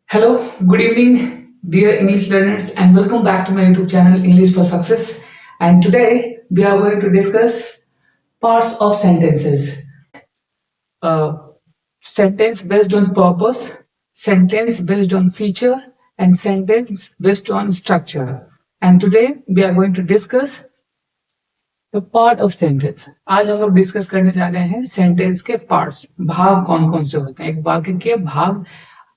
Hello, good evening, dear English learners, and welcome back to my YouTube channel English for Success. And today we are going to discuss parts of sentences. Uh, Sentence based on purpose, sentence based on feature, and sentence based on structure. And today we are going to discuss the part of sentence. आज हम लोग discuss करने जा रहे हैं sentence के parts, भाग कौन कौन से होते हैं, एक वाक्य के भाग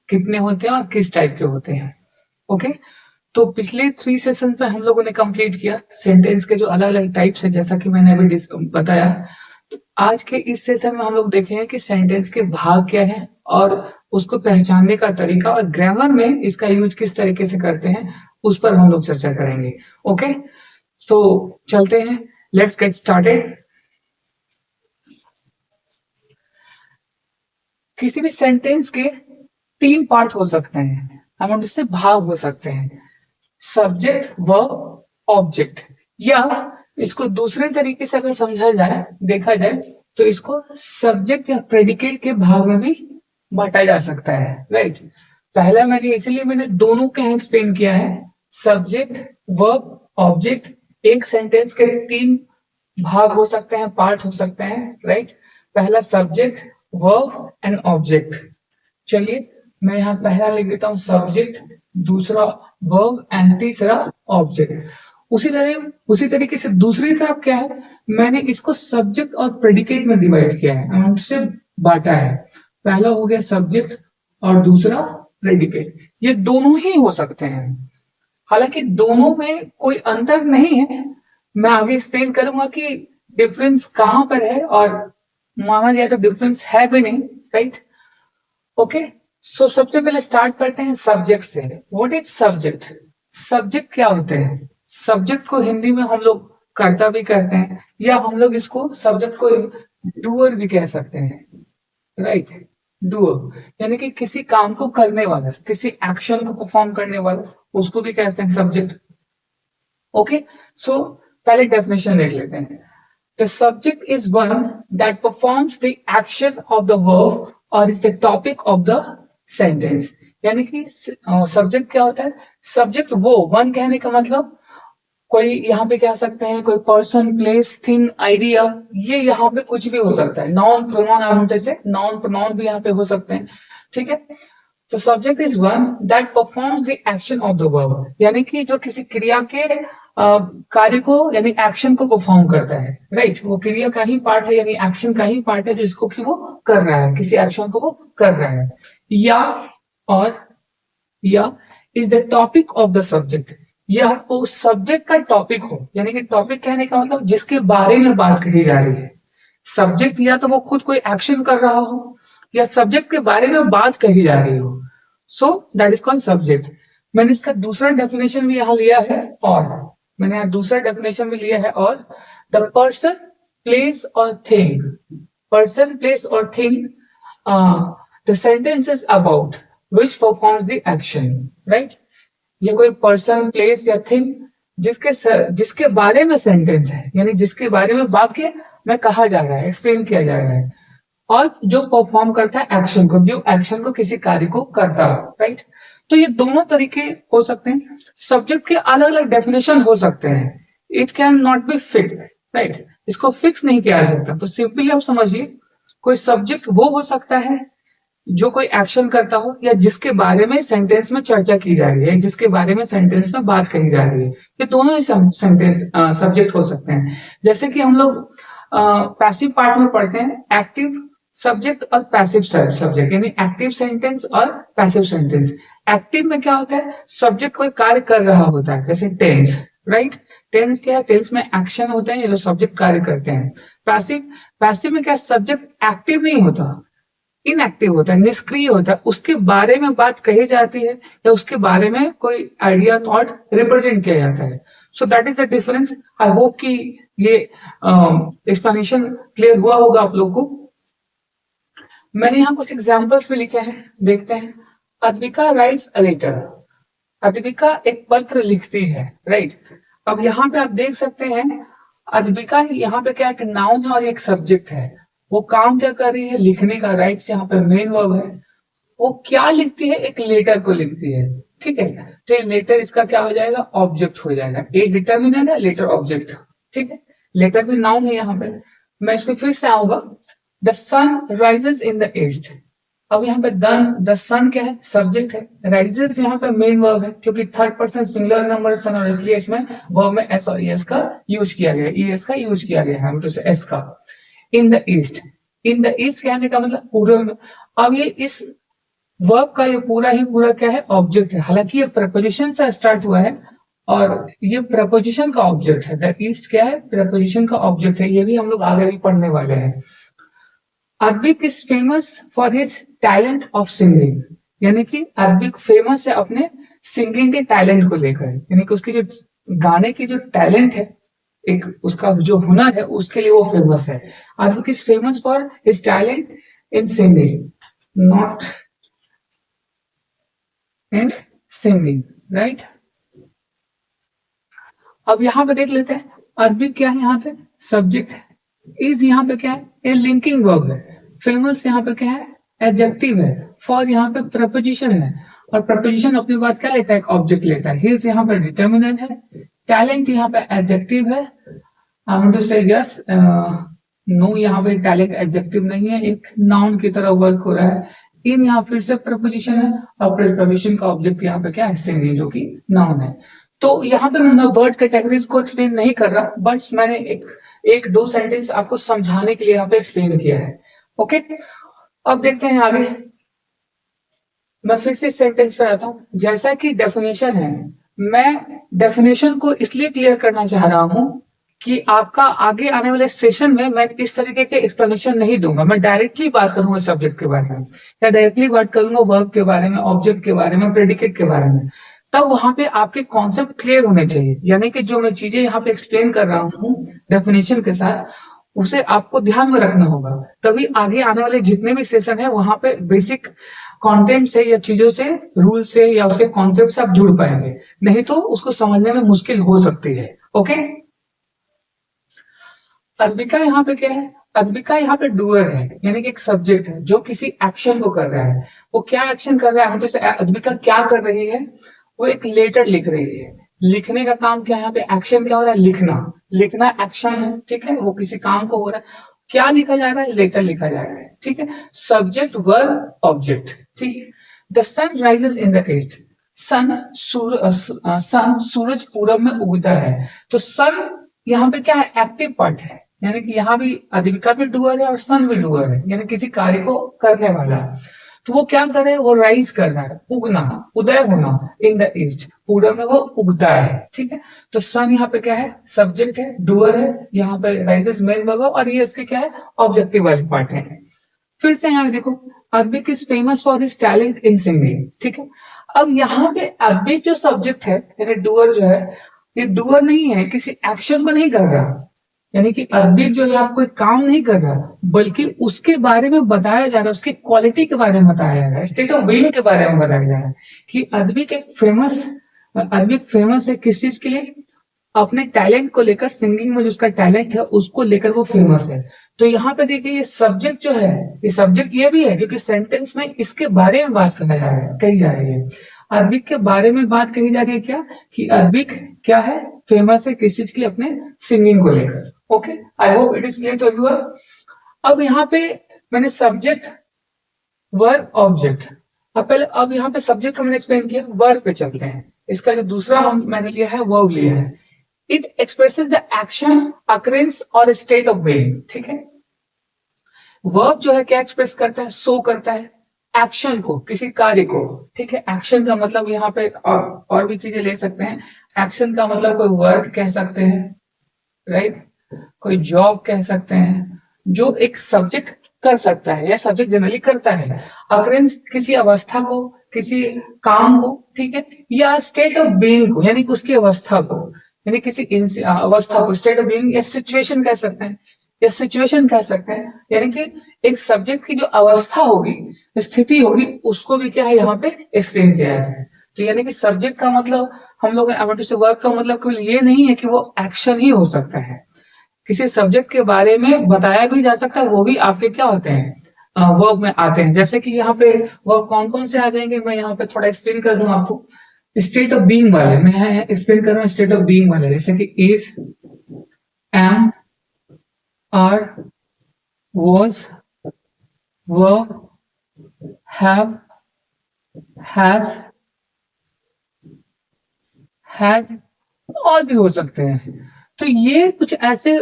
कितने होते हैं और किस टाइप के होते हैं। ओके, तो पिछले 3 सेशन पे हम लोगों ने कंप्लीट किया सेंटेंस के जो अलग अलग टाइप्स है, जैसा कि मैंने अभी बताया। तो आज के इस सेशन में हम लोग देखेंगे कि सेंटेंस के भाग क्या है और उसको पहचानने का तरीका और ग्रामर में इसका यूज किस तरीके से करते हैं उस पर हम लोग चर्चा करेंगे। ओके, तो चलते हैं, लेट्स गेट स्टार्टेड। किसी भी सेंटेंस के 3 पार्ट हो सकते हैं, हम उससे भाग हो सकते हैं, सब्जेक्ट, वर्ब, ऑब्जेक्ट। या इसको दूसरे तरीके से अगर समझा जाए, देखा जाए, तो इसको सब्जेक्ट या प्रेडिकेट के भाग में भी बांटा जा सकता है। राइट, पहला मैंने दोनों का एक्सप्लेन किया है, सब्जेक्ट, वर्ब, ऑब्जेक्ट। एक सेंटेंस के 3 भाग हो सकते हैं, पार्ट हो सकते हैं। राइट, पहला सब्जेक्ट, वर्ब एंड ऑब्जेक्ट। चलिए मैं यहाँ पहला लिख देता हूँ सब्जेक्ट, दूसरा वर्ब एंड तीसरा ऑब्जेक्ट। उसी तरीके से दूसरी तरफ क्या है, मैंने इसको सब्जेक्ट और प्रेडिकेट में डिवाइड किया है, उनसे बांटा है। पहला हो गया सब्जेक्ट और दूसरा प्रेडिकेट। ये दोनों ही हो सकते हैं, हालांकि दोनों में कोई अंतर नहीं है। मैं आगे एक्सप्लेन करूंगा कि डिफरेंस कहां पर है, और माना जाए तो डिफरेंस है भी नहीं। राइट, ओके, सो सबसे पहले स्टार्ट करते हैं सब्जेक्ट से। What is subject? सब्जेक्ट क्या होते हैं? सब्जेक्ट को हिंदी में हम लोग कर्ता भी कहते हैं, या हम लोग इसको सब्जेक्ट को डूअर भी कह सकते हैं। राइट, डूअर यानी कि किसी काम को करने वाला, किसी एक्शन को परफॉर्म करने वाला, उसको भी कहते हैं सब्जेक्ट। ओके, सो पहले डेफिनेशन देख लेते हैं। The subject is one that performs the action of the verb or is the topic of the sentence। यानी कि सब्जेक्ट क्या होता है? सब्जेक्ट वो, वन कहने का मतलब कोई यहाँ पे कह सकते हैं कोई पर्सन, प्लेस, थिंग, आइडिया, ये यहाँ पे कुछ भी हो सकता है। नाउन, प्रोनाउन, आप से नाउन, प्रोनाउन भी यहाँ पे हो सकते हैं। ठीक है, तो subject is one that performs the action of the verb, यानी कि जो किसी क्रिया के कार्य को यानी एक्शन को परफॉर्म करता है। राइट, वो क्रिया का ही पार्ट है, यानी एक्शन का ही पार्ट है, जो इसको कि वो कर रहा है, किसी एक्शन को वो कर रहा है। या is the topic of the subject, या वो सब्जेक्ट का टॉपिक हो, यानी कि टॉपिक कहने का मतलब जिसके बारे में बात कही जा रही है। सब्जेक्ट या तो वो खुद कोई एक्शन कर रहा हो, या सब्जेक्ट के बारे में बात कही जा रही हो, so that is called subject. मैंने इसका दूसरा डेफिनेशन भी यहाँ लिया है, और मैंने यहाँ दूसरा डेफिनेशन भी लिया है, और द पर्सन, प्लेस और थिंग, पर्सन, प्लेस और thing the sentence is about which performs the action. Right, ये कोई पर्सन, प्लेस या थिंग जिसके बारे में सेंटेंस है, यानी जिसके बारे में वाक्य में कहा जा रहा है, एक्सप्लेन किया जा रहा है, और जो परफॉर्म करता है एक्शन को, जो एक्शन को किसी कार्य को करता है। राइट, तो ये दोनों तरीके हो सकते हैं। सब्जेक्ट के अलग अलग डेफिनेशन हो सकते हैं, it can not be fix. Right, इसको फिक्स नहीं किया जा सकता। तो सिंपली आप समझिए, कोई सब्जेक्ट वो हो सकता है जो कोई एक्शन करता हो, या जिसके बारे में सेंटेंस में चर्चा की जा रही है, जिसके बारे में सेंटेंस में बात कही जा रही है। ये दोनों ही सेंटेंस सब्जेक्ट हो सकते हैं। जैसे कि हम लोग पैसिव पार्ट में पढ़ते हैं, एक्टिव सब्जेक्ट और पैसिव सब्जेक्ट, यानी एक्टिव सेंटेंस और पैसिव सेंटेंस। एक्टिव में क्या होता है, सब्जेक्ट कोई कार्य कर रहा होता है, जैसे टेंस। राइट, टेंस क्या है, टेंस में एक्शन होता है, ये जो सब्जेक्ट कार्य करते हैं। पैसिव में क्या, सब्जेक्ट एक्टिव नहीं होता, इनएक्टिव होता है, निष्क्रिय होता है, उसके बारे में बात कही जाती है, या उसके बारे में कोई आइडिया, थॉट रिप्रेजेंट किया जाता है। So that is the difference. I hope कि ये एक्सप्लेनेशन क्लियर हुआ होगा आप लोग को। मैंने यहाँ कुछ एग्जाम्पल्स भी लिखे हैं, देखते हैं। Advika writes a letter, Advika एक पत्र लिखती है। राइट, अब यहाँ पे आप देख सकते हैं अद्विका यहाँ पे क्या है, नाउन है और एक सब्जेक्ट है। वो काम क्या कर रही है, लिखने का। राइट्स यहाँ पे मेन वर्ब है। वो क्या लिखती है, एक लेटर को लिखती है, ठीक है। तो ये लेटर इसका क्या हो जाएगा, ऑब्जेक्ट हो जाएगा। ए डिटर्मिनेंट है, लेटर ऑब्जेक्ट, ठीक है। लेटर भी नाउन है यहाँ पे। मैं इस पे फिर से आऊंगा। The sun rises in the east. अब यहाँ पे द सन क्या है, सब्जेक्ट है। राइजेस यहाँ पे मेन वर्ब है, क्योंकि थर्ड पर्सन सिंगुलर नंबर सन, और इसलिए इसमें वर्ब में एस और एस का यूज किया गया, ईएस का यूज किया गया है, तो एस का। इन the east, in the east कहने का मतलब पूर्व में। अब ये इस वर्ब का ये पूरा ही पूरा क्या है, ऑब्जेक्ट है। हालांकि ये प्रपोजिशन से स्टार्ट हुआ है और ये प्रपोजिशन का ऑब्जेक्ट है। द ईस्ट क्या है, प्रपोजिशन का ऑब्जेक्ट है। ये भी हम लोग आगे भी पढ़ने वाले हैं। Arabic is famous for his talent of singing, यानी कि अरबिक फेमस है अपने सिंगिंग के टैलेंट को लेकर, यानी कि उसकी जो गाने की जो टैलेंट है, एक उसका जो हुनर है, उसके लिए वो फेमस है। Arabic is famous for his talent in singing, not in singing, right. अब यहां पे देख लेते हैं, अरबिक क्या है, यहाँ पे सब्जेक्ट है। इज यहाँ पे क्या है, ये लिंकिंग वर्ब है। फेमस यहाँ पे क्या है, एडजेक्टिव है। फॉर यहाँ पे प्रपोजिशन है, और प्रपोजिशन अपनी बात क्या लेता है, एक ऑब्जेक्ट लेता है। हिज यहाँ पे डिटर्मिनेंट है। टैलेंट यहाँ पे एडजेक्टिव है। आई वांट टू से यस, नो, यहाँ पे टैलेंट एडजेक्टिव नहीं है, एक नाउन की तरह वर्क हो रहा है। इन यहाँ फिर से प्रपोजिशन है, और प्रपोजिशन का ऑब्जेक्ट यहाँ पे क्या है, सिंगिंग, जो कि नाउन है। तो यहाँ पे मैं वर्ड कैटेगरीज को एक्सप्लेन नहीं कर रहा, बट मैंने एक दो सेंटेंस आपको समझाने के लिए यहाँ पे एक्सप्लेन किया है। ओके, अब देखते हैं आगे। मैं फिर से सेंटेंस पे आता हूं। जैसा कि डेफिनेशन है, मैं डेफिनेशन को इसलिए क्लियर करना चाह रहा हूं कि आपका आगे आने वाले सेशन में मैं इस तरीके के एक्सप्लेनेशन नहीं दूंगा। मैं डायरेक्टली बात करूंगा सब्जेक्ट के बारे में, या डायरेक्टली बात करूंगा वर्ब के बारे में, ऑब्जेक्ट के बारे में, प्रेडिकेट के बारे में। तब वहां पे आपके कॉन्सेप्ट क्लियर होने चाहिए, यानी कि जो मैं चीजें यहाँ पे एक्सप्लेन कर रहा हूँ डेफिनेशन के साथ, उसे आपको ध्यान में रखना होगा। तभी आगे आने वाले जितने भी सेशन है वहां पे बेसिक कंटेंट से या चीजों से, रूल से या उसके कॉन्सेप्ट से आप जुड़ पाएंगे, नहीं तो उसको समझने में मुश्किल हो सकती है। ओके, अरबिका यहाँ पे क्या है, अरबिका यहाँ पे डूअर है, यानी कि एक सब्जेक्ट है जो किसी एक्शन को कर रहा है। वो क्या एक्शन कर रहा है, तो अरबिका क्या कर रही है, वो एक लेटर लिख रही है। लिखने का काम क्या है, यहाँ पे एक्शन क्या हो रहा है, लिखना। लिखना एक्शन है, ठीक है, वो किसी काम को हो रहा है। क्या लिखा जा रहा है, लेटर लिखा जा रहा है, ठीक है। सब्जेक्ट वर्ब ऑब्जेक्ट, ठीक है। The sun rises in the east. Sun सूरज पूरब में उगता है। तो सन यहाँ पे क्या है, एक्टिव पार्ट है, यानी कि यहाँ भी अरबिका भी डूअर है और सन भी डूअर है, यानी किसी कार्य को करने वाला है। तो वो क्या कर रहे हैं, वो राइज कर रहा है, उगना, उदय होना। इन द ईस्ट, पूरब में वो उगता है, ठीक है। तो सन यहाँ पे क्या है, सब्जेक्ट है, डूअर है, यहाँ पे राइजेस मेन वर्ब, और ये इसके क्या है, ऑब्जेक्टिव वाली पार्ट है। फिर से यहाँ देखो, Arabic is famous for his talent in singing, ठीक है। अब यहाँ पे अरबिक जो सब्जेक्ट है, यानी डूअर जो है, ये डूअर नहीं है, किसी एक्शन को नहीं कर रहा, यानी कि अरबिक जो है आप कोई काम नहीं कर रहा, बल्कि उसके बारे में बताया जा रहा है, उसकी क्वालिटी के बारे में बताया जा रहा है, स्टेट ऑफ बीइंग के बारे में बताया जा रहा है कि अरबिक फेमस है किस चीज के लिए, अपने टैलेंट को लेकर। सिंगिंग में जो उसका टैलेंट है उसको लेकर वो फेमस है। तो यहाँ पे देखिए, ये सब्जेक्ट जो है, ये सब्जेक्ट ये भी है क्योंकि सेंटेंस में इसके बारे में बात कही जा रही है। अरबिक के बारे में बात कही जा रही है, क्या कि अरबिक क्या है, फेमस है किस चीज के लिए, अपने सिंगिंग को लेकर। Okay, I hope it is clear to you. अब यहाँ पे मैंने सब्जेक्ट वर्ब ऑब्जेक्ट, अब यहाँ पे सब्जेक्ट को मैंने एक्सप्लेन किया, वर्ब पे चलते हैं। इसका जो दूसरा मैंने लिया है, वर्ब लिया है। It expresses the action, occurrence और स्टेट ऑफ बीइंग, ठीक है। वर्ब जो है क्या एक्सप्रेस करता है, शो करता है एक्शन को, किसी कार्य को, ठीक है। एक्शन का मतलब यहाँ पे और भी चीजें ले सकते हैं। एक्शन का मतलब कोई वर्क कह सकते हैं, राइट, कोई जॉब कह सकते हैं, जो एक सब्जेक्ट कर सकता है या सब्जेक्ट जनरली करता है। अकरेंस किसी अवस्था को, किसी काम को, ठीक है, या स्टेट ऑफ बीइंग को, यानी कि उसकी अवस्था को, यानी किसी अवस्था को स्टेट ऑफ बीइंग, या सिचुएशन कह सकते हैं, या सिचुएशन कह सकते हैं, यानी कि एक सब्जेक्ट की जो अवस्था होगी, स्थिति होगी, उसको भी क्या है यहाँ पे एक्सप्लेन किया जाता है। तो यानी कि सब्जेक्ट का मतलब हम लोग वर्ब का मतलब केवल ये नहीं है कि वो एक्शन ही हो सकता है, किसी सब्जेक्ट के बारे में बताया भी जा सकता है, वो भी आपके क्या होते हैं, वर्ब में आते हैं। जैसे कि यहाँ पे वर्ब कौन कौन से आ जाएंगे, मैं यहाँ पे थोड़ा एक्सप्लेन कर दूं आपको। स्टेट ऑफ बीइंग वाले मैं यहाँ एक्सप्लेन कर रहा हूँ, स्टेट ऑफ बीइंग वाले, जैसे कि is, am, are, was, were, have, has, had और भी हो सकते हैं। तो ये कुछ ऐसे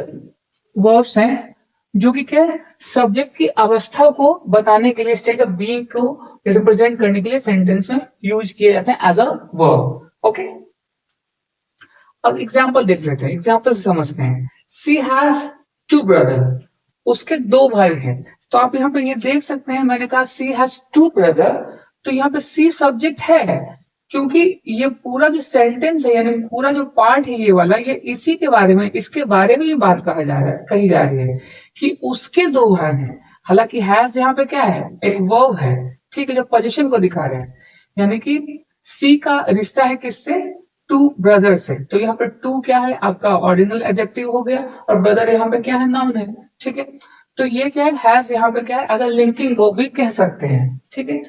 वर्ब्स हैं जो कि क्या है, सब्जेक्ट की अवस्था को बताने के लिए, स्टेट ऑफ बीइंग को रिप्रेजेंट करने के लिए सेंटेंस में यूज किए जाते हैं एज अ वर्ब। ओके, अब एग्जाम्पल देख लेते हैं, एग्जाम्पल से समझते हैं। सी हैज टू ब्रदर, उसके दो भाई हैं। तो आप यहाँ पे ये देख सकते हैं, मैंने कहा सी हैज टू ब्रदर, तो यहाँ पे सी सब्जेक्ट है, क्योंकि ये पूरा जो सेंटेंस है, यानी पूरा जो पार्ट है ये वाला, ये इसी के बारे में, इसके बारे में ये बात कहा जा रहा है, कही जा रही है कि उसके दो भाई हैं। हालांकि हैज यहाँ पे क्या है, एक वर्ब है, ठीक है, जो पोजीशन को दिखा रहे हैं। यानी कि सी का रिश्ता है किससे, टू ब्रदर से। तो यहाँ पे टू क्या है, आपका ऑर्डिनल एडजेक्टिव हो गया, और ब्रदर यहाँ पे क्या है, नाउन है। ठीक है, तो ये क्या है, हैज यहाँ पे क्या है, एज अ लिंकिंग वर्ब भी कह सकते हैं। ठीक है,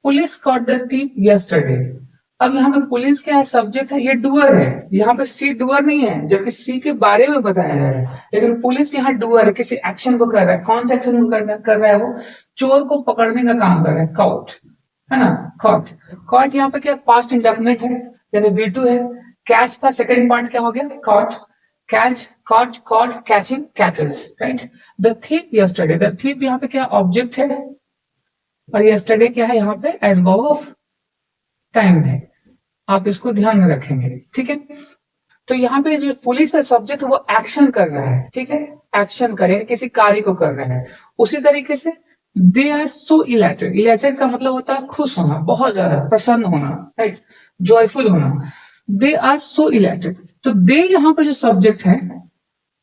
police caught the thief yesterday. अब यहाँ पे पुलिस क्या है, सब्जेक्ट है, ये डूअर है। यहाँ पे सी डूअर नहीं है, जबकि सी के बारे में बताया जा रहा है, लेकिन पुलिस यहाँ डूअर है, किसी एक्शन को कर रहा है। कौन सा एक्शन को कर रहा है, वो चोर को पकड़ने का काम कर रहा है, काउट, है ना, कॉट। कॉट यहाँ पे क्या, पास्ट इंडेफिनिट है, यानी V2 है। कैच का सेकंड पार्ट क्या हो गया, caught, catch, caught, caught, catching, catches, right. The thief yesterday, the thief यहाँ पे क्या ऑब्जेक्ट है, और यस्टरडे क्या है, यहाँ पे एडवर्ब ऑफ टाइम है। आप इसको ध्यान में रखेंगे, ठीक है। तो यहाँ पे जो पुलिस का सब्जेक्ट वो एक्शन कर रहा है, ठीक है, एक्शन करे, किसी कार्य को कर रहा है। उसी तरीके से they are so elated, elated का मतलब होता है खुश होना, बहुत ज्यादा प्रसन्न होना, राइट, जॉयफुल होना। दे आर सो इलेटेड, तो दे यहाँ पे जो सब्जेक्ट है,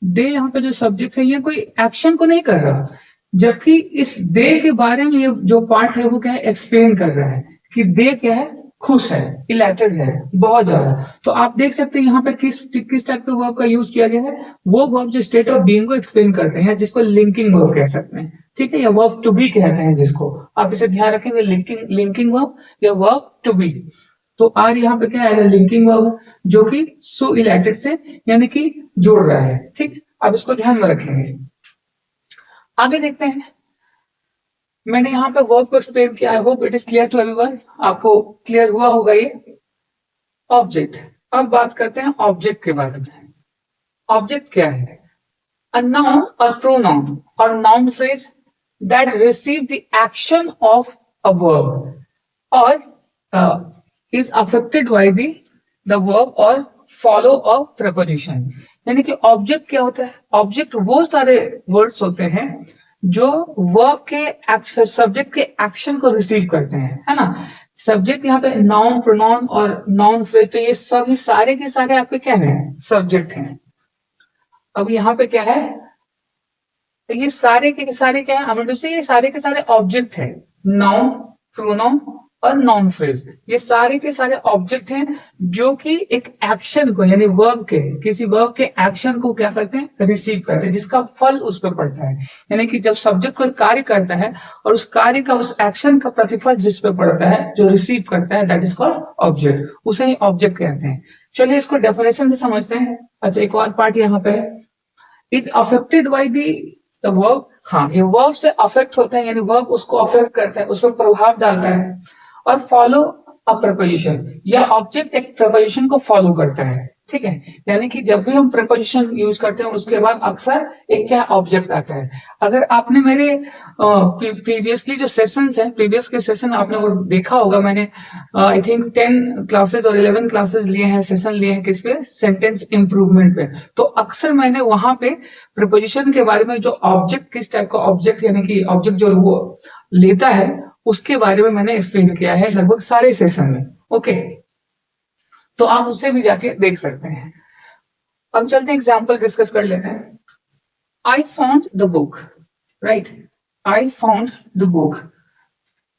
दे यहाँ पे जो सब्जेक्ट है, ये कोई एक्शन को नहीं कर रहा, जबकि इस दे के बारे में ये जो पार्ट है वो क्या है, एक्सप्लेन कर रहा है कि दे क्या है, खुश है, इलेटेड है, बहुत ज्यादा। तो आप देख सकते हैं यहाँ पे किस टाइप के वर्ब का यूज किया गया है, वो वर्ब जो स्टेट ऑफ बीइंग को एक्सप्लेन करते हैं, जिसको लिंकिंग वर्ब कह सकते हैं, ठीक है, या वर्ब टू बी कहते हैं जिसको। आप इसे ध्यान रखेंगे, लिंकिंग वर्ब या वर्ब टू बी। तो आर यहाँ पे क्या है, लिंकिंग वर्ब, जो कि सो इलेटेड से यानी कि जोड़ रहा है, ठीक। अब इसको ध्यान में रखेंगे, आगे देखते हैं। मैंने यहाँ पे वर्ब को एक्सप्लेन किया, I hope it is clear to everyone, आपको क्लियर हुआ होगा ये। ऑब्जेक्ट, अब बात करते हैं ऑब्जेक्ट के बारे में। ऑब्जेक्ट क्या है, a noun or pronoun or noun phrase that receive the action of a verb or is affected by the verb or follow a preposition. यानी कि ऑब्जेक्ट क्या होता है, ऑब्जेक्ट वो सारे वर्ड्स होते हैं जो वर्ब के सब्जेक्ट के एक्शन को रिसीव करते हैं, है ना। सब्जेक्ट यहाँ पे noun, pronoun or noun phrase, तो ये सभी सारे के सारे आपके क्या है, सब्जेक्ट हैं। अब यहाँ पे क्या है, तो ये सारे के सारे क्या है, ये सारे के सारे ऑब्जेक्ट है, noun, pronoun or noun phrase, ये सारे के सारे ऑब्जेक्ट हैं जो कि एक एक्शन को, यानी वर्ब के, किसी वर्ब के एक्शन को क्या करते हैं, रिसीव करते हैं, जिसका फल उस पर पड़ता है। यानी कि जब सब्जेक्ट कोई कार्य करता है और उस कार्य का, उस एक्शन का प्रतिफल जिस पे पड़ता है, जो रिसीव करता है, दैट इज कॉल्ड ऑब्जेक्ट, उसे ही ऑब्जेक्ट कहते हैं। चलिए इसको डेफिनेशन से समझते हैं। अच्छा, एक और पार्ट यहाँ पे है, is affected by the verb. हाँ, ये वर्ब से अफेक्ट होता है, यानी वर्ब उसको अफेक्ट करता है, उस पर प्रभाव डालता है। और फॉलो अ प्रपोजिशन, या ऑब्जेक्ट एक प्रपोजिशन को फॉलो करता है, ठीक है। यानी कि जब भी हम प्रपोजिशन यूज करते हैं उसके बाद अक्सर एक क्या ऑब्जेक्ट आता है। अगर आपने मेरे प्रीवियसली जो सेशंस हैं, प्रीवियस के सेशन आपने वो देखा होगा, मैंने आई थिंक 10 क्लासेस और 11 क्लासेस लिए हैं, सेशन लिए हैं, किस पे, सेंटेंस इंप्रूवमेंट पे। तो अक्सर मैंने वहां पे प्रपोजिशन के बारे में, जो ऑब्जेक्ट किस टाइप का ऑब्जेक्ट, यानी कि ऑब्जेक्ट जो वो लेता है, उसके बारे में मैंने एक्सप्लेन किया है लगभग सारे सेशन में। ओके, तो आप उसे भी जाके देख सकते हैं। अब चलते हैं, एग्जाम्पल डिस्कस कर लेते हैं। I found the book, right, I found the book,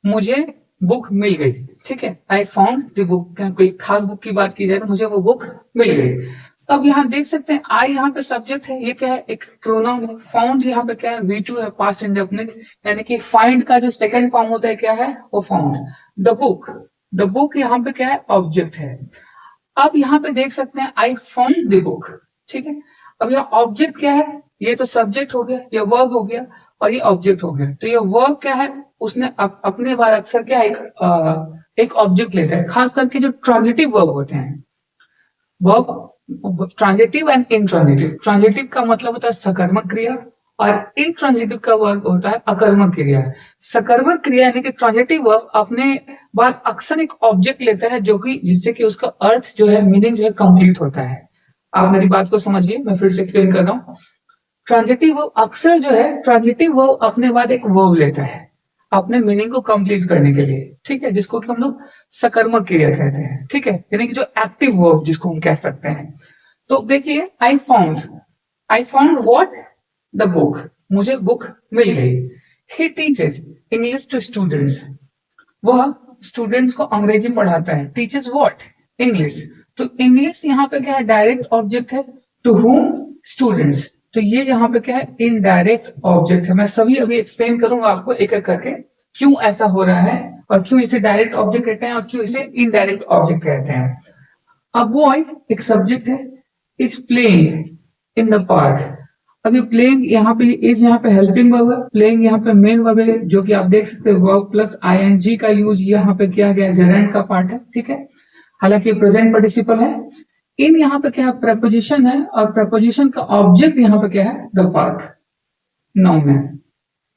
मुझे बुक मिल गई, ठीक है। आई फाउंड द बुक, कोई खास बुक की बात की जाए तो मुझे वो बुक मिल गई। अब यहाँ देख सकते हैं आई यहाँ पे सब्जेक्ट है, ये क्या है, एक प्रोनाउन है। फाउंड यहाँ पे क्या है, V2 है, पास्ट इंडेफिनिट, यानी कि फाइंड का जो सेकंड फॉर्म होता है क्या है, वो फाउंड। द बुक यहाँ पे क्या है, ऑब्जेक्ट है। अब यहाँ पे देख सकते हैं आई फाउंड द बुक, ठीक है। अब यहाँ ऑब्जेक्ट क्या है, ये तो सब्जेक्ट हो गया, ये वर्ब हो गया, और ये ऑब्जेक्ट हो गया। तो ये वर्ब क्या है, उसने अपने बार अक्सर क्या है, एक ऑब्जेक्ट लेता है, खास करके जो ट्रांजिटिव वर्ब होते हैं, verb transitive and intransitive. Transitive का मतलब होता है सकर्मक क्रिया, और इनट्रांजिटिव का वर्ब होता है अकर्मक क्रिया। सकर्मक क्रिया यानी कि ट्रांजिटिव वर्ब अपने बाद अक्सर एक ऑब्जेक्ट लेता है, जो कि जिससे कि उसका अर्थ जो है, मीनिंग जो है, कंप्लीट होता है। आप मेरी बात को समझिए, मैं फिर से एक्सप्लेन कर रहा हूँ। ट्रांजिटिव वर्ब अक्सर जो है, ट्रांजिटिव वर्ब अपने बाद एक वर्ब लेता है अपने मीनिंग को कंप्लीट करने के लिए, ठीक है, जिसको कि हम लोग सकर्मक क्रिया कहते हैं, ठीक है, यानी कि जो एक्टिव वर्ब जिसको हम कह सकते हैं। तो देखिए, I found what, the book, मुझे बुक मिल गई। He teaches English to students, वह स्टूडेंट्स को अंग्रेजी पढ़ाता है। Teaches what, English. तो इंग्लिश यहाँ पे क्या है, डायरेक्ट ऑब्जेक्ट है। To whom, students. तो ये यहाँ पे क्या है, इनडायरेक्ट ऑब्जेक्ट है। मैं सभी अभी एक्सप्लेन करूंगा आपको एक एक करके, क्यों ऐसा हो रहा है, और क्यों इसे डायरेक्ट ऑब्जेक्ट कहते हैं, और क्यों इसे इनडायरेक्ट ऑब्जेक्ट कहते हैं। अब बॉय एक सब्जेक्ट है, is playing in the park. अभी प्लेइंग यहाँ पे, इज यहाँ पे हेल्पिंग वर्ब है, प्लेइंग यहाँ पे मेन वर्ब है, जो कि आप देख सकते हो वर्ब प्लस आईएनजी का यूज यहाँ पे किया गया, जेरेंट का पार्ट है, ठीक है, हालांकि प्रेजेंट पार्टिसिपल है। इन यहाँ पे क्या है, प्रपोजिशन है, और प्रपोजिशन का ऑब्जेक्ट यहाँ पे क्या है, द पार्क, नाउन है।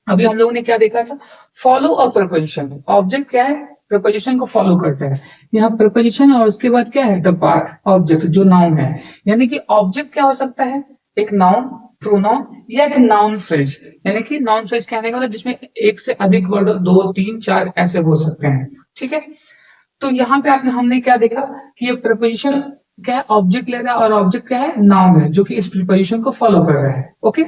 अभी हम लोगों ने क्या देखा था, फॉलो अ प्रपोजिशन। ऑब्जेक्ट क्या है, प्रपोजिशन को फॉलो करता है। यहाँ प्रपोजिशन और उसके बाद क्या है, द पार्क, ऑब्जेक्ट जो नाउन है। यानी कि ऑब्जेक्ट क्या हो सकता है, एक नाउन, प्रोनाउन, या एक नाउन फ्रेज। यानी कि नाउन फ्रेज कहने का मतलब जिसमें एक से अधिक वर्ड, 2, 3, 4 ऐसे हो सकते हैं, ठीक है। तो यहाँ पे हमने क्या देखा कि ये प्रपोजिशन क्या है, ऑब्जेक्ट ले रहा है, और ऑब्जेक्ट क्या है, नाउन है, जो कि इस प्रिपोजिशन को फॉलो कर रहा है, ओके।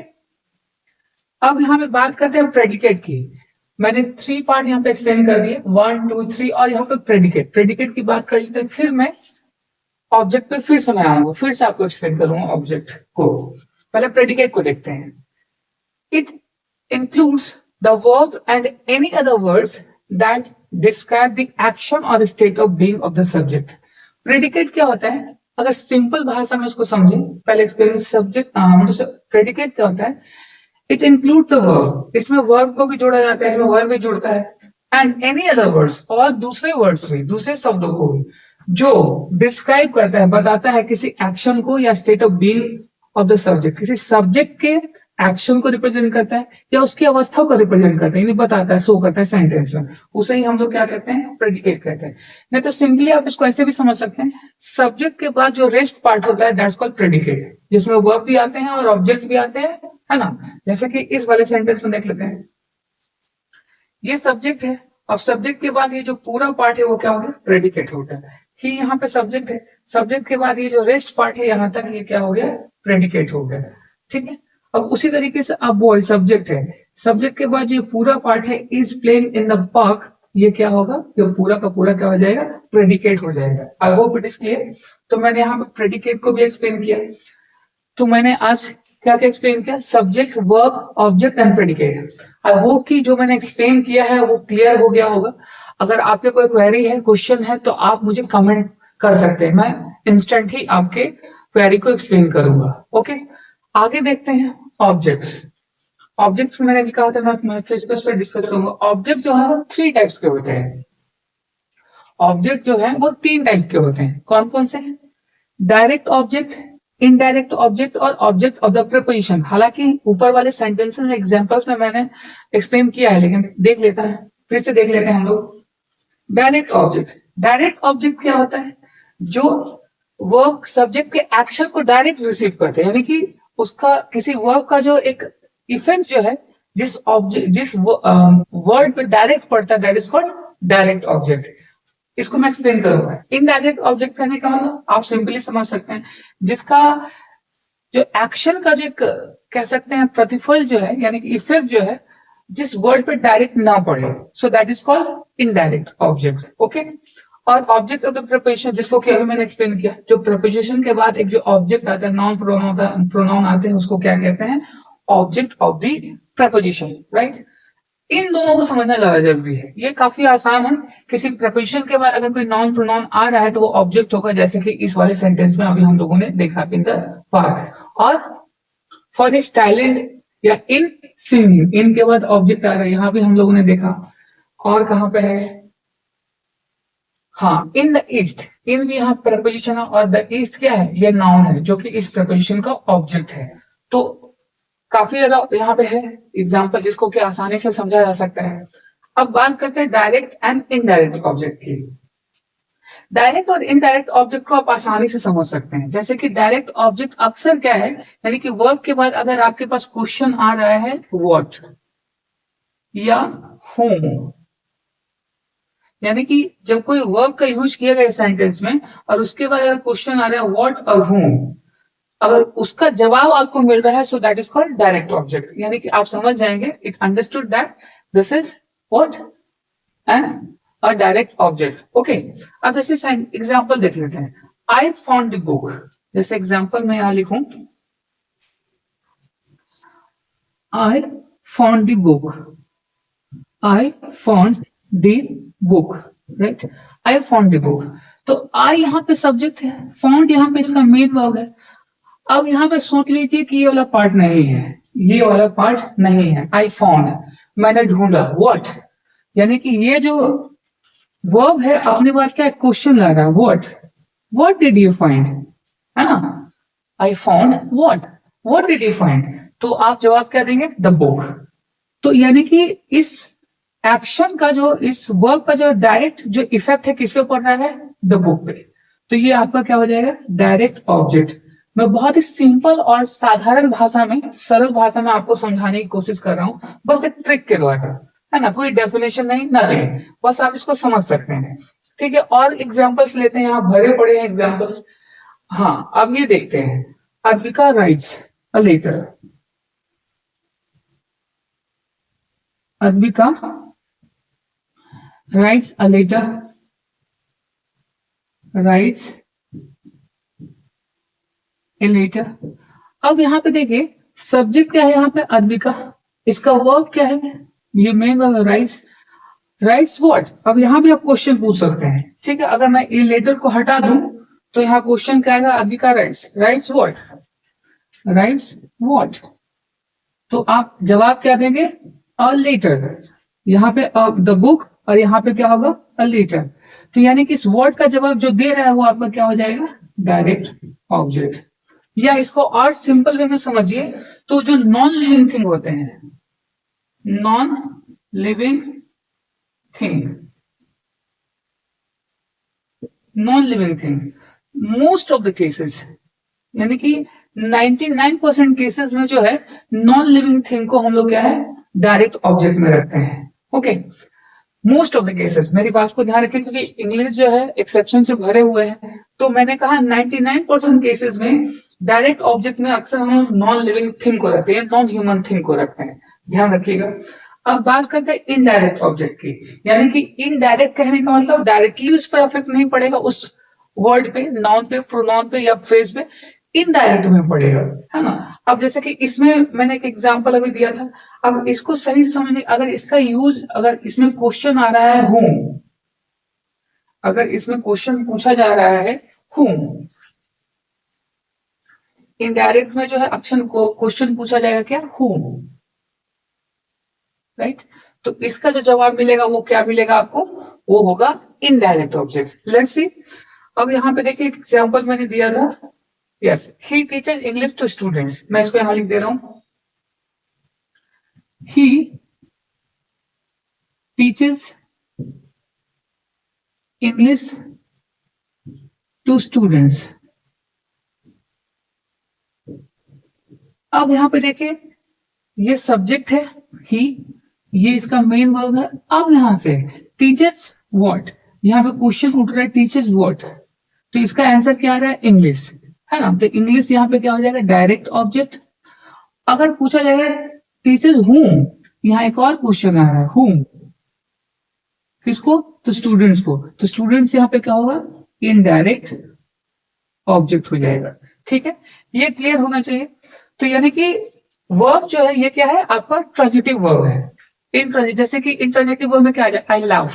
अब यहाँ पे बात करते हैं प्रेडिकेट की। मैंने 3 पार्ट यहाँ पे एक्सप्लेन कर दिए, 1, 2, 3, और यहाँ पे प्रेडिकेट की बात कर लेते हैं। फिर मैं ऑब्जेक्ट पे फिर से मैं आऊंगा, फिर से आपको एक्सप्लेन करूंगा ऑब्जेक्ट को। पहले प्रेडिकेट को देखते हैं। It includes the verb and any other words that describe the action or state of being of the subject. Predicate क्या होता है, अगर सिंपल भाषा में उसको समझें, पहले एक्सप्लेन सब्जेक्ट, प्रेडिकेट क्या होता है, इट इंक्लूड द वर्ब, इसमें वर्ब को भी जोड़ा जाता है, इसमें वर्ब भी जुड़ता है, एंड एनी अदर वर्ड्स, और दूसरे वर्ड्स भी, दूसरे शब्दों को भी, जो डिस्क्राइब करता है, बताता है किसी एक्शन को या state of being of the subject, किसी सब्जेक्ट के एक्शन को रिप्रेजेंट करता है या उसकी अवस्था को रिप्रेजेंट करता है, यानी बताता है, शो करता है सेंटेंस में, उसे ही हम लोग क्या कहते हैं, प्रेडिकेट कहते हैं। नहीं तो सिंपली आप इसको ऐसे भी समझ सकते हैं, सब्जेक्ट के बाद जो रेस्ट पार्ट होता है, दैट्स कॉल्ड प्रेडिकेट, जिसमें वर्ब भी आते हैं और ऑब्जेक्ट भी आते हैं, है ना। जैसे कि इस वाले सेंटेंस में देख लेते हैं, ये सब्जेक्ट है, और सब्जेक्ट के बाद ये जो पूरा पार्ट है वो क्या हो गया, प्रेडिकेट होता है। ही यहाँ पे सब्जेक्ट है, सब्जेक्ट के बाद ये जो रेस्ट पार्ट है यहाँ तक, ये क्या हो गया, प्रेडिकेट हो गया, ठीक है। अब उसी तरीके से अब बॉय सब्जेक्ट है, सब्जेक्ट के बाद ये पूरा पार्ट है, is playing in the park, ये क्या होगा, ये पूरा का पूरा क्या हो जाएगा, प्रेडिकेट हो जाएगा। आई होप इट इज क्लियर। तो मैंने यहाँ पे प्रेडिकेट को भी एक्सप्लेन किया। तो मैंने आज क्या क्या एक्सप्लेन किया, subject, verb, object and predicate. I hope कि जो मैंने एक्सप्लेन किया है वो क्लियर हो गया होगा। अगर आपके कोई क्वेरी है, क्वेश्चन है, तो आप मुझे कमेंट कर सकते हैं, मैं इंस्टेंट ही आपके क्वेरी को एक्सप्लेन करूंगा, ओके। आगे देखते हैं ऑब्जेक्ट्स। ऑब्जेक्ट्स में मैंने भी कहा था, मैं फिर इस पर डिस्कस करूंगा। ऑब्जेक्ट जो है वो 3 टाइप्स के होते हैं। ऑब्जेक्ट जो है वो 3 टाइप के होते हैं। कौन कौन से? डायरेक्ट ऑब्जेक्ट, इनडायरेक्ट ऑब्जेक्ट, और ऑब्जेक्ट ऑफ द प्रीपोजिशन। हालांकि ऊपर वाले सेंटेंसेस एग्जांपल्स में मैंने एक्सप्लेन किया है, लेकिन देख लेता है, फिर से देख लेते हैं हम लोग। डायरेक्ट ऑब्जेक्ट, डायरेक्ट ऑब्जेक्ट क्या होता है, जो वर्ब सब्जेक्ट के एक्शन को डायरेक्ट रिसीव करते हैं, यानी कि उसका किसी वर्ब का जो एक इफेक्ट जो है, जिस ऑब्जेक्ट, जिस वर्ड पे डायरेक्ट पड़ता है, that is called direct object. इसको मैं एक्सप्लेन करूंगा। इनडायरेक्ट ऑब्जेक्ट कहने का मतलब आप सिंपली समझ सकते हैं, जिसका जो एक्शन का जो कह सकते हैं प्रतिफल जो है, यानी कि इफेक्ट जो है, जिस वर्ड पे डायरेक्ट ना पड़े, so that is called indirect object, okay. और ऑब्जेक्ट ऑफ द प्रिपोजिशन, जिसको कि अभी मैंने एक्सप्लेन किया, जो प्रिपोजिशन के बाद एक जो ऑब्जेक्ट आता है, नाउन प्रोनाउन आते हैं, उसको क्या कहते हैं? Object of the preposition, right? इन दोनों को समझना ज्यादा जरूरी है। ये काफी आसान है। किसी प्रिपोजिशन के बाद अगर कोई नाउन प्रोनाउन आ रहा है तो वो ऑब्जेक्ट होगा, जैसे कि इस वाले सेंटेंस में अभी हम लोगों ने देखा, इन द पार्क। और फॉर दिस टैलेंट या इन सिंगिंग, इन के बाद ऑब्जेक्ट आ रहा है, यहां भी हम लोगों ने देखा। और कहां पे है? हाँ, इन द ईस्ट, इन भी यहाँ प्रपोजिशन है, और द ईस्ट क्या है? ये नाउन है जो कि इस प्रपोजिशन का ऑब्जेक्ट है। तो काफी ज्यादा यहाँ पे है एग्जाम्पल जिसको कि आसानी से समझा जा सकता है। अब बात करते हैं डायरेक्ट एंड इनडायरेक्ट ऑब्जेक्ट की। डायरेक्ट और इनडायरेक्ट ऑब्जेक्ट को आप आसानी से समझ सकते हैं। जैसे कि डायरेक्ट ऑब्जेक्ट अक्सर क्या है, यानी कि वर्ब के बाद अगर आपके पास क्वेश्चन आ रहा है व्हाट या whom, यानी कि जब कोई वर्ब का यूज किया गया सेंटेंस में और उसके बाद अगर क्वेश्चन आ रहा है व्हाट और whom, अगर उसका जवाब आपको मिल रहा है, so that is called direct object. यानी कि आप समझ जाएंगे, it understood that this is what and a direct object. Okay, अब जैसे एग्जांपल देख लेते हैं। आई फाउंड द बुक, जैसे एग्जांपल में यहां लिखूं, I found the book, I found the book, right? I found the book, तो आई यहाँ पे सब्जेक्ट है, फाउंड यहाँ पे इसका मेन वर्ब है। अब यहाँ पे सोच लीजिए कि ये वाला पार्ट नहीं है, ये वाला पार्ट नहीं है। आई फाउंड, मैंने ढूंढा, व्हाट, यानी कि ये जो वर्ब है अपने पास क्या क्वेश्चन ला रहा है, व्हाट डिड यू फाइंड, है ना? आई found what did you find, तो आप जवाब क्या देंगे? The book. तो यानी कि इस एक्शन का जो, इस वर्ब का जो डायरेक्ट जो इफेक्ट है किस पे पड़ रहा है? द बुक पे। तो ये आपका क्या हो जाएगा? Direct object. मैं बहुत ही सिंपल और साधारण भाषा में, सरल भाषा में आपको समझाने की कोशिश कर रहा हूं, बस एक ट्रिक के द्वारा, है ना? कोई डेफिनेशन नहीं, नथिंग, बस आप इसको समझ सकते हैं। ठीक है, और एग्जाम्पल्स लेते हैं, यहाँ भरे पड़े हैं एग्जाम्पल्स। हाँ, अब ये देखते हैं। Advika writes a letter, Advika writes a letter, writes a letter। अब यहाँ पे देखिए सब्जेक्ट क्या है, यहाँ पे अद्विका, इसका वर्ब क्या है? ये main verb rights. Writes what? अब यहाँ भी आप क्वेश्चन पूछ सकते हैं। ठीक है, अगर मैं ए लेटर को हटा दूं तो यहाँ क्वेश्चन क्या आएगा? Advika writes, writes what, writes what, तो आप जवाब क्या देंगे? A letter. यहाँ पे द बुक और यहाँ पे क्या होगा? A letter. तो यानी कि इस वर्ड का जवाब जो दे रहा है वो आपका क्या हो जाएगा? Direct object. या इसको और सिंपल वे में समझिए तो जो नॉन लिविंग थिंग होते हैं, non living thing, non living thing, most of the cases, यानी कि 99% केसेस में जो है नॉन लिविंग थिंग को हम लोग क्या है? डायरेक्ट ऑब्जेक्ट में रखते हैं। Okay, most of the cases, मेरी बात को ध्यान रखें क्योंकि इंग्लिश जो है एक्सेप्शन से भरे हुए हैं। तो मैंने कहा 99% केसेस में डायरेक्ट ऑब्जेक्ट में अक्सर हम नॉन लिविंग थिंग को रखते हैं, नॉन ह्यूमन थिंग को रखते हैं, ध्यान रखिएगा। अब बात करते हैं इनडायरेक्ट ऑब्जेक्ट की, यानी कि इनडायरेक्ट कहने का मतलब डायरेक्टली उस पर इफेक्ट नहीं पड़ेगा, उस वर्ड पे, नाउन पे, प्रोनाउन पे या फ्रेज पे, इनडायरेक्ट में पड़ेगा, है ना? अब जैसे कि इसमें मैंने एक एग्जांपल अभी दिया था, अब इसको सही से समझने, अगर इसका यूज, अगर इसमें क्वेश्चन आ रहा है whom, अगर इसमें क्वेश्चन पूछा जा रहा है whom, इनडायरेक्ट में जो है ऑप्शन को क्वेश्चन पूछा जाएगा क्या? whom, right? तो इसका जो जवाब मिलेगा वो क्या मिलेगा आपको? वो होगा इनडायरेक्ट ऑब्जेक्ट। लेट्स सी, अब यहाँ पे देखिए एग्जांपल मैंने दिया था, yes, he teaches English to students, मैं इसको यहां लिख दे रहा हूं, he teaches English to students. अब यहां पे देखिए ये सब्जेक्ट है ही, ये इसका मेन वर्ब है। अब यहां से टीचर्स व्हाट, यहाँ पे क्वेश्चन उठ रहा है टीचर्स व्हाट, तो इसका आंसर क्या आ रहा है? इंग्लिश, है ना? तो इंग्लिश यहाँ पे क्या हो जाएगा? Direct object. अगर पूछा जाएगा टीचर्स whom, यहाँ एक और क्वेश्चन आ रहा है whom, किसको? तो स्टूडेंट्स को, तो स्टूडेंट्स यहाँ पे क्या होगा, इनडायरेक्ट ऑब्जेक्ट हो जाएगा। ठीक है, ये क्लियर होना चाहिए। तो यानी कि वर्ब जो है ये क्या है, आपका ट्रांजिटिव वर्ब है। जैसे कि इंट्रांजिटिव वर्ब में क्या आ जाए, I love,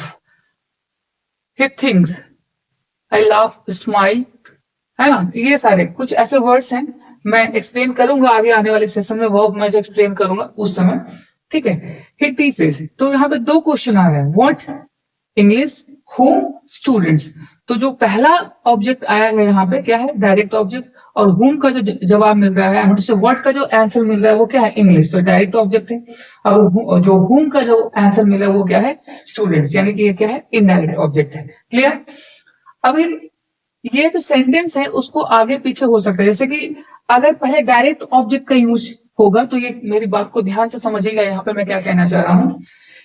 he thinks, I love, smile, है ना। ये सारे कुछ ऐसे वर्ड्स हैं, मैं एक्सप्लेन करूंगा आगे आने वाले सेशन में, वर्ब मैं एक्सप्लेन करूंगा उस समय। ठीक है, ही टीचेस, तो यहाँ पे दो क्वेश्चन आ रहे हैं, व्हाट, इंग्लिश, होम, स्टूडेंट्स। तो जो पहला ऑब्जेक्ट आया है यहाँ पे क्या है, डायरेक्ट ऑब्जेक्ट, और होम का जो जवाब मिल रहा है, व्हाट का जो आंसर मिल रहा है वो क्या है, इंग्लिश, तो डायरेक्ट ऑब्जेक्ट है। और जो होम का जो आंसर मिला है वो क्या है, स्टूडेंट्स, यानी कि ये क्या है, इनडायरेक्ट ऑब्जेक्ट है। क्लियर। अभी ये जो सेंटेंस है उसको आगे पीछे हो सकता है, जैसे कि अगर पहले डायरेक्ट ऑब्जेक्ट का यूज होगा, तो ये मेरी बात को ध्यान से समझिएगा, यहाँ पे मैं क्या कहना चाह रहा हूं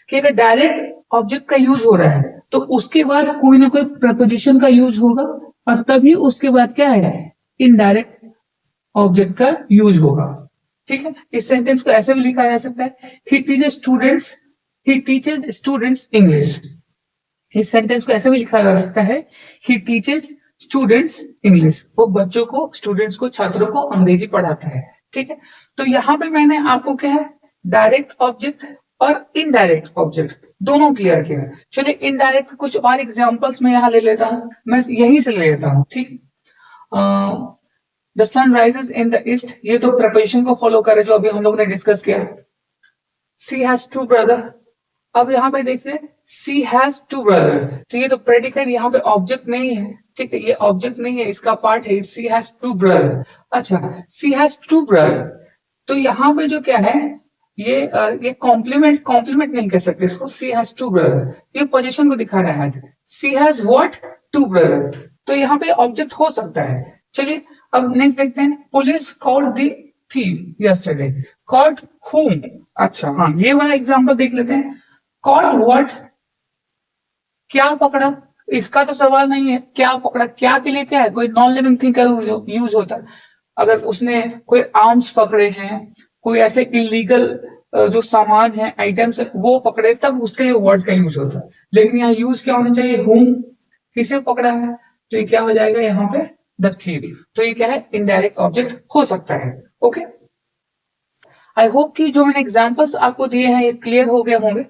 कि अगर डायरेक्ट ऑब्जेक्ट का यूज हो रहा है तो उसके बाद कोई ना कोई प्रपोजिशन का यूज होगा, और तभी उसके बाद क्या है, इनडायरेक्ट ऑब्जेक्ट का यूज होगा। ठीक है, इस सेंटेंस को ऐसे भी लिखा जा सकता है, ही टीचेस स्टूडेंट्स इंग्लिश। इस सेंटेंस को ऐसे भी लिखा जा सकता है, ही टीचेस स्टूडेंट्स इंग्लिश, वो बच्चों को, स्टूडेंट्स को, छात्रों को अंग्रेजी पढ़ाता है। ठीक है, तो यहाँ पे मैंने आपको क्या है, डायरेक्ट ऑब्जेक्ट और इनडायरेक्ट ऑब्जेक्ट दोनों क्लियर किया है। चलिए इनडायरेक्ट कुछ और एग्जांपल्स मैं यहाँ ले लेता हूँ, मैं यहीं से ले लेता हूँ। ठीक, the sun rises in the east, ये तो प्रपोजिशन को फॉलो करे जो अभी हम लोग ने डिस्कस किया। सी हैज टू ब्रदर, अब यहाँ पे देखिए सी हैज टू ब्रदर, तो ये तो प्रेडिकेट, यहाँ पे ऑब्जेक्ट नहीं है। ठीक है, ये ऑब्जेक्ट नहीं है, इसका पार्ट है, सी हैज टू ब्रदर। अच्छा, सी हैज टू ब्रदर, तो यहाँ पे जो क्या है, ये कॉम्प्लीमेंट नहीं कह सकते इसको, सी हैज टू ब्रदर, ये पोजीशन को दिखा रहा है। सी हैज व्हाट, टू ब्रदर, तो यहाँ पे ऑब्जेक्ट हो सकता है। चलिए अब नेक्स्ट देखते हैं, police called the thief yesterday, called whom, अच्छा हाँ ये वाला एग्जांपल देख लेते हैं, कॉल्ड व्हाट, क्या पकड़ा, इसका तो सवाल नहीं है, क्या पकड़ा, क्या के लिए क्या है, कोई नॉन लिविंग थिंग का यूज होता है। अगर उसने कोई आर्म्स पकड़े हैं, कोई ऐसे इलीगल जो सामान है, आइटम्स है, वो पकड़े, तब उसके लिए वर्ड का यूज होता है। लेकिन यहाँ यूज क्या होना चाहिए, whom, किसे पकड़ा है, तो ये क्या हो जाएगा यहाँ पे, द थीफ, तो ये क्या है, इनडायरेक्ट ऑब्जेक्ट हो सकता है। ओके, आई होप कि जो मैंने एग्जांपल्स आपको दिए हैं ये क्लियर हो गए होंगे।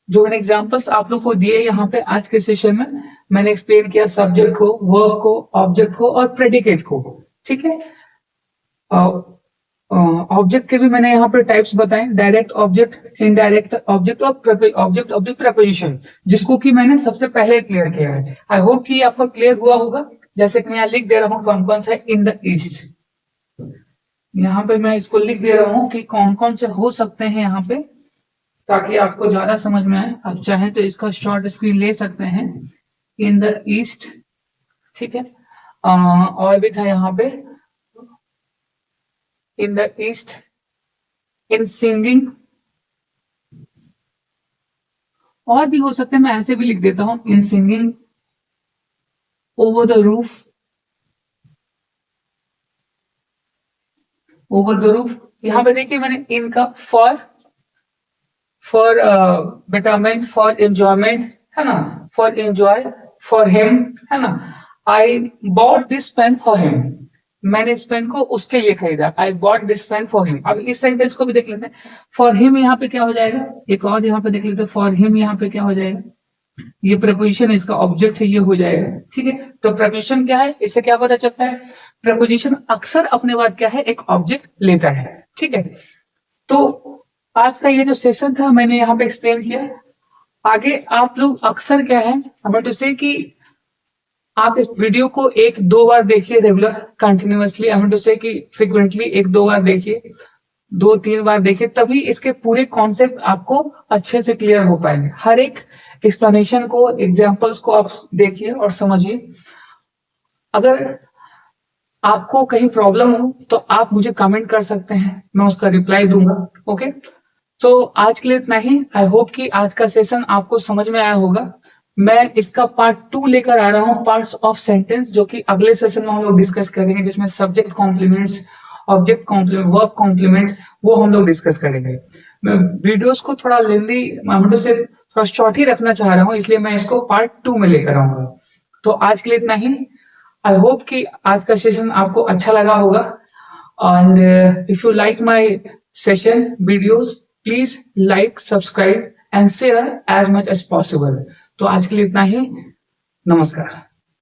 जो मैंने एग्जांपल्स आप लोग को दिए यहाँ पे आज के सेशन में, मैंने एक्सप्लेन किया सब्जेक्ट को, वर्ब को, ऑब्जेक्ट को और प्रेडिकेट को। ठीक है, ऑब्जेक्ट के भी मैंने यहाँ पे टाइप्स बताए, डायरेक्ट ऑब्जेक्ट, इनडायरेक्ट ऑब्जेक्ट और ऑब्जेक्ट ऑफ द प्रपोजिशन, जिसको कि मैंने सबसे पहले क्लियर किया है। आई होप कि आपका क्लियर हुआ होगा। जैसे कि मैं यहाँ लिख दे रहा हूँ कौन कौन सा है, इन द ईस्ट, यहाँ पे मैं इसको लिख दे रहा हूँ कि कौन कौन से हो सकते हैं यहाँ पे, ताकि आपको ज्यादा समझ में आए। आप चाहें तो इसका शॉर्ट स्क्रीन ले सकते हैं, इन द ईस्ट। ठीक है, और भी था यहाँ पे, इन द ईस्ट, इन सिंगिंग, और भी हो सकते हैं, मैं ऐसे भी लिख देता हूं, इन singing, over the roof, over the roof. यहां पे देखिए मैंने इनका फॉर बेटरमेंट, फॉर एंजॉयमेंट, है ना, फॉर एंजॉय, फॉर हिम, है ना, I bought this pen for him, मैंने इस पेन को उसके लिए खरीदा, I bought this pen for him. अब इस सेंटेंस को भी देख लेते हैं, फॉर हिम यहाँ पे क्या हो जाएगा, एक और यहाँ पे देख लेते हैं, फॉर हिम यहाँ पे क्या हो जाएगा, ये प्रपोजिशन है, इसका ऑब्जेक्ट है, ये हो जाएगा। ठीक है, तो प्रपोजिशन क्या है, इससे क्या पता चलता है, प्रपोजिशन अक्सर अपने बाद क्या है, एक ऑब्जेक्ट लेता है। ठीक है, तो आज का ये जो सेशन था मैंने यहाँ पे एक्सप्लेन किया। आगे आप लोग अक्सर क्या है, हमें तो से कि आप इस वीडियो को 1-2 बार देखिए, रेगुलर कंटिन्यूअसली, हमें तो से कि फ्रिक्वेंटली 1-2 बार देखिए, 2-3 बार देखिए, तभी इसके पूरे कॉन्सेप्ट आपको अच्छे से क्लियर हो पाएंगे। हर एक एक्सप्लेनेशन को, एग्जांपल्स को आप देखिए और समझिए। अगर आपको कहीं प्रॉब्लम हो तो आप मुझे कमेंट कर सकते हैं, मैं उसका रिप्लाई दूंगा। ओके, तो आज के लिए इतना ही। आई होप कि आज का सेशन आपको समझ में आया होगा। मैं इसका पार्ट 2 लेकर आ रहा हूँ, पार्ट्स ऑफ सेंटेंस, जो कि अगले सेशन में हम लोग डिस्कस करेंगे, जिसमें subject complements, object complement, verb complement, वो हम लोग डिस्कस करेंगे। मैं वीडियोस को थोड़ा लेंदी से थोड़ा शॉर्ट ही रखना चाह रहा हूँ, इसलिए मैं इसको पार्ट 2 में लेकर आऊंगा। तो आज के लिए इतना ही। आई होप कि आज का सेशन आपको अच्छा लगा होगा। And if you like my session videos, please like, subscribe and share as much as possible. तो आज के लिए इतना ही। नमस्कार।